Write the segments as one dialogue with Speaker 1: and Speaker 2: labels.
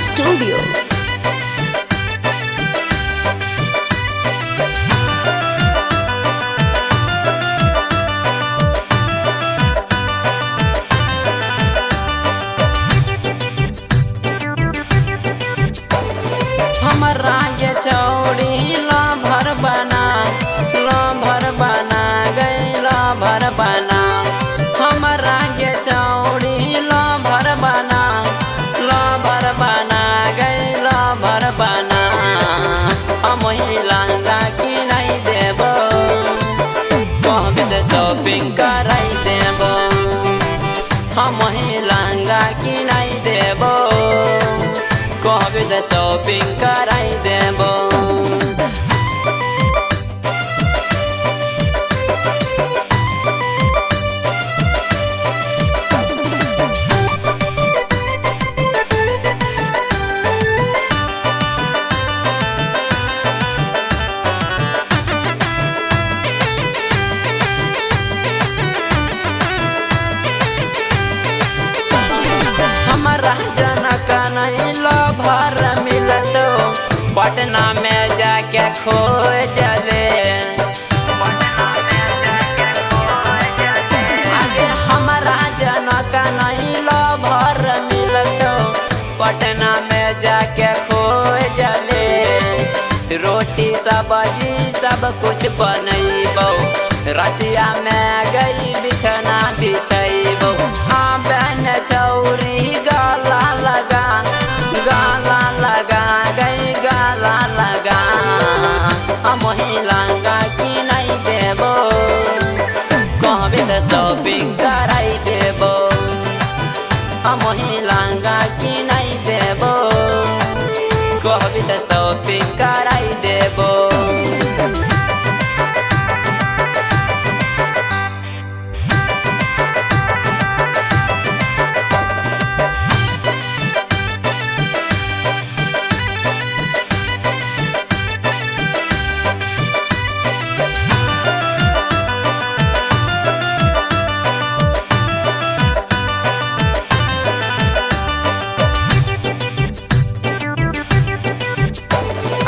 Speaker 1: Studio.
Speaker 2: हमारा ये चौड़ी ला भर बना गई ला भर बना। हमारा ये चौड़ी ला भर बना गई ला भर बना। हम ही लहंगा की नहीं देबो कहबे तो शॉपिंग कराई देबो। हम ही लहंगा की नहीं देबो कहबे तो शॉपिंग कराई देबो। हमारा जनक नहीं लो भर मिलतो पटना में जाके खो जले। आगे हमारा जनक नहीं लो भर मिलतो पटना में जाके खो जले। रोटी सब्जी सब कुछ बनैबो रतिया में गई बिछना बिछैबो। हाँ बहन चौरी गाला लगा गई गाला लगा। हम ही लहंगा की नहीं देबो कहबे तो शॉपिंग कराई देबो। हम ही लहंगा की नहीं देबो कहबे तो शॉपिंग कराई देबो।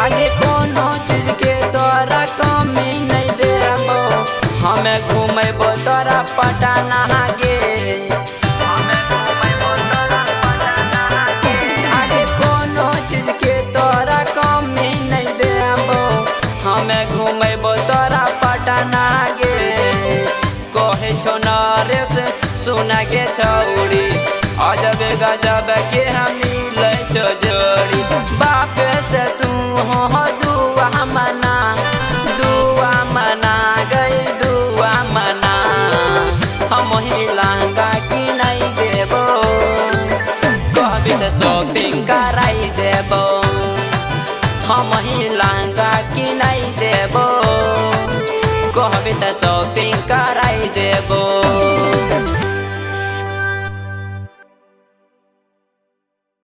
Speaker 2: आगे कोनो चीज के तोरा कमी नहीं देबो। हमें घूमेबो तोरा पटना गे। आगे कोनो चीज के तोरा कमी नहीं देबो। हमें घूमेबो तोरा पटना गे। कहे छो नरेश सुना के छौड़ी अजब गजब के हम मिले छो जोड़ी। बाप से तू हो दुआ मना गई दुआ मना। हम ही लहंगा की नहीं देबो कहबे तो शॉपिंग कराई देबो। हम ही लहंगा की नहीं देबो कहबे तो शॉपिंग कराई देबो।